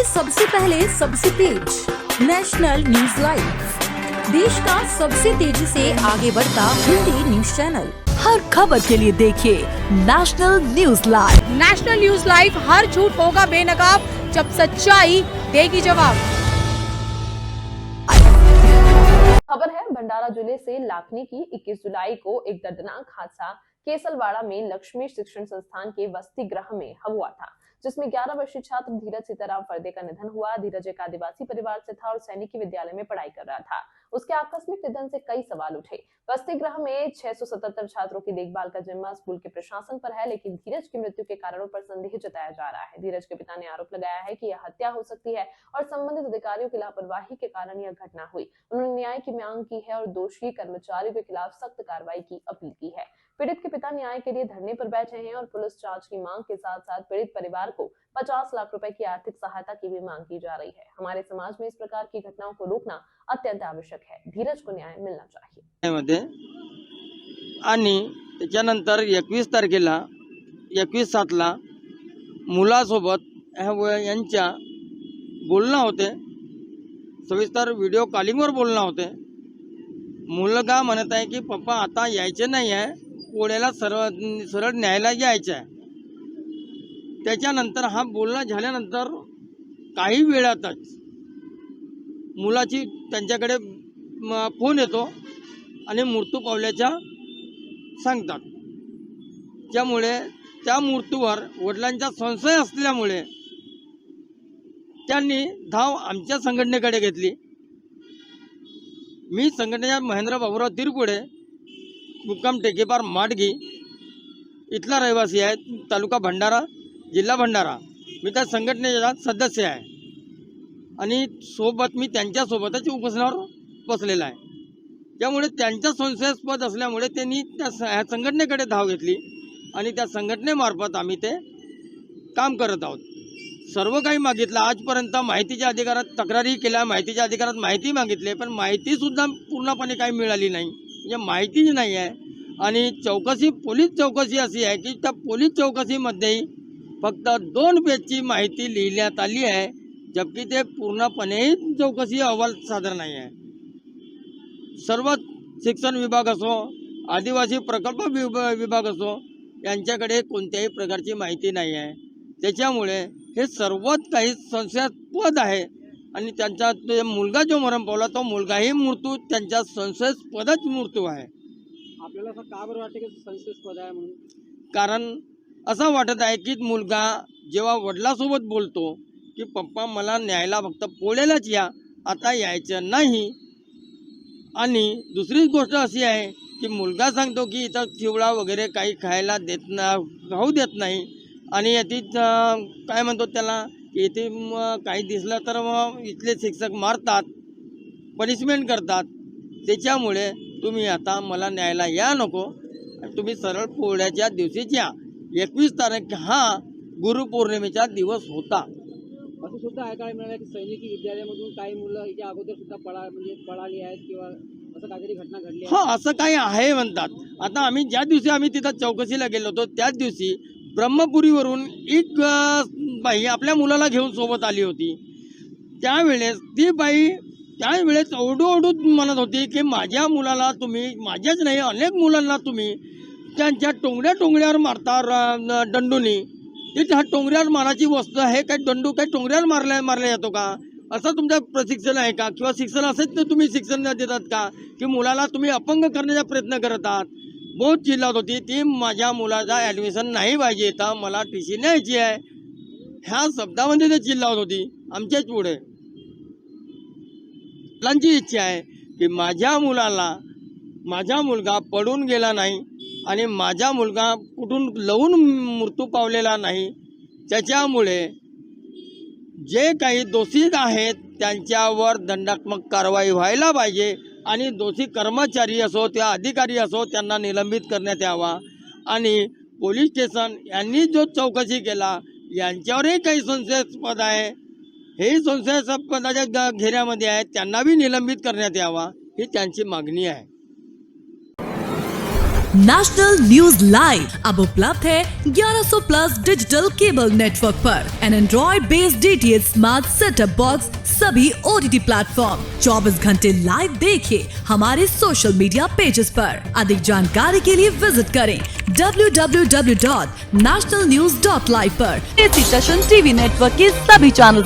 सबसे पहले सबसे तेज नेशनल न्यूज लाइव, देश का सबसे तेजी से आगे बढ़ता हिंदी न्यूज चैनल। हर खबर के लिए देखिए national news live. National news live, हर झूठ होगा बेनकाब जब सच्चाई देगी जवाब। खबर है भंडारा जिले से लाखनी की 21 जुलाई को एक दर्दनाक हादसा केसलवाड़ा में लक्ष्मी शिक्षण संस्थान के वसति गृह में हुआ था, जिसमें 11 वर्षीय छात्र धीरज सीताराम फर्दे का निधन हुआ। धीरज एक आदिवासी परिवार से था और सैनिकी विद्यालय में पढ़ाई कर रहा था। उसके आकस्मिक निधन से कई सवाल उठे। वसति गृह में 677 छात्रों की देखभाल का जिम्मा स्कूल के प्रशासन पर है, लेकिन धीरज की मृत्यु के कारणों पर संदेह जताया जा रहा है। धीरज के पिता ने आरोप लगाया है कि यह हत्या हो सकती है और संबंधित अधिकारियों की लापरवाही के कारण यह घटना हुई। उन्होंने न्याय की मांग की है और दोषी कर्मचारियों के खिलाफ सख्त कार्रवाई की अपील की है। पीड़ित के पिता न्याय के लिए धरने पर बैठे हैं और पुलिस जांच की मांग के साथ साथ पीड़ित परिवार को 50 लाख रुपए की आर्थिक सहायता की भी मांग की जा रही है। हमारे समाज में इस प्रकार की घटनाओं को रोकना अत्यंत आवश्यक है। धीरज को न्याय मिलना चाहिए। आणि त्याच्यानंतर 21 तारखेला 21/7ला मुलासोबत यांच्या बोलणं होते, सविस्तर व्हिडिओ कॉलिंगवर बोलणं होते। मुलगा म्हणत आहे की पप्पा आता यायचे नाही आहे, कोड्याला सरळ न्यायला यायचं आहे। त्याच्यानंतर हा बोलणं झाल्यानंतर काही वेळातच मुलाची त्यांच्याकडे फोन येतो आणि मृत्यू पावल्याच्या सांगतात। त्यामुळे त्या मृत्यूवर वडिलांचा संशय असल्यामुळे त्यांनी धाव आमच्या संघटनेकडे घेतली। मी संघटनेचा महेंद्र बाबूराव तिरपुडे, मुक्काम टेकेपार माडगी, इथला रहिवासी आहे, तालुका भंडारा, जिल्हा भंडारा। मी त्या संघटनेचा सदस्य आहे आणि सोबत मी त्यांच्यासोबतच उपोषणावर बसलेला आहे। त्यामुळे त्यांच्या संशयास्पद असल्यामुळे त्यांनी त्या संघटनेकडे धाव घेतली आणि त्या संघटनेमार्फत आम्ही ते काम करत आहोत। सर्व काही मागितलं आजपर्यंत, माहितीच्या अधिकारात तक्रारी केल्या, माहितीच्या अधिकारात माहिती मागितली, पण माहितीसुद्धा पूर्णपणे काही मिळाली नाही, म्हणजे माहितीच नाही आहे। आणि चौकशी, पोलीस चौकशी अशी आहे की त्या पोलीस चौकशीमध्येही फक्त 2 पेजची माहिती लिहिण्यात आली आहे, जबकि ते पूर्णपणे चौकशी अहवाल सादर नाही आहे। सर्व शिक्षण विभाग असो, आदिवासी प्रकल्प विभाग असो, यांच्याकडे कोणत्याही प्रकारची माहिती नाही आहे। त्याच्यामुळे हे सर्वच काही संशयास्पद आहे आणि त्यांचा मुलगा जो मरण पावला तो मुलगाही मृत्यू त्यांच्या संशयास्पदच मृत्यू आहे। आपल्याला असं का बरं वाटतं की संशयास्पद आहे म्हणून? कारण असं वाटत आहे की मुलगा जेव्हा वडिलांसोबत बोलतो की पप्पा मला न्यायला फक्त पोळ्यालाच या, आता यायचं नाही। आणि दुसरी गोष्ट अशी आहे की मुलगा सांगतो की इथं चिवडा वगैरे काही खायला देत खाऊ देत नाही आणि याची काय म्हणतो त्याला की इथे काही दिसलं तर इथले शिक्षक मारतात, पनिशमेंट करतात। त्याच्यामुळे तुम्ही आता मला न्यायला या नको, तुम्ही सरळ पोळ्याच्या दिवशीच या। 21 तारीख हा गुरुपौर्णिमेचा दिवस होता। असं सुद्धा ऐकायला मिळालं की सैनिकी विद्यालयामधून काही मुलं याच्या अगोदर सुद्धा पळाली आहेत किंवा असं काहीतरी घटना घडली आहे। हां, असं काही आहे म्हणतात। आता आम्ही ज्या दिवशी आम्ही तिथं चौकशीला गेलो होतो त्याच दिवशी ब्रह्मपुरीवरून एक बाई आपल्या मुलाला घेऊन सोबत आली होती। त्यावेळेस ती बाई त्यावेळेस ओरडून म्हणत होती की माझ्या मुलाला तुम्ही, माझ्याच नाही अनेक मुलांना तुम्ही त्यांच्या टोंगड्यावर मारता दंडूनी। ह्या टोंगऱ्यावर मारायची वस्तू आहे काय? दंडू काय टोंगऱ्यावर मारला जातो का? असं तुमचं प्रशिक्षण आहे का? किंवा शिक्षण असेच तर तुम्ही शिक्षण देतात का की मुलाला तुम्ही अपंग करण्याचा प्रयत्न करत आहात? बहुत चिल्लात होती ती, माझ्या मुलाचा ॲडमिशन नाही पाहिजे तर मला TC न्यायची आहे, ह्या शब्दामध्ये ते चिल्लावत होती आमच्याच पुढे। मुलांची इच्छा आहे की माझा मुलगा पडून गेला नाही आणि माझा मुलगा कुठून लवून मृत्यू पावलेला नाही। त्याच्यामुळे जे काही दोषी आहेत त्यांच्यावर दंडात्मक कारवाई व्हायला पाहिजे आणि दोषी कर्मचारी असो त्या अधिकारी असो त्यांना निलंबित करण्यात यावा। आणि पोलीस स्टेशन यांनी जो चौकशी केला यांच्यावरही काही संशयास्पद आहे, हे संशयास्पदाच्या घेऱ्यामध्ये आहेत, त्यांना बी निलंबित करण्यात यावा ही त्यांची मागणी आहे। नेशनल न्यूज लाइव अब उपलब्ध है 1100 प्लस डिजिटल केबल नेटवर्क पर an android based DTH smart setup box सभी OTT प्लेटफॉर्म 24 घंटे लाइव देखिए हमारे सोशल मीडिया पेजेस पर। अधिक जानकारी के लिए विजिट करें www.nationalnews.live पर। टीवी नेटवर्क के सभी चैनल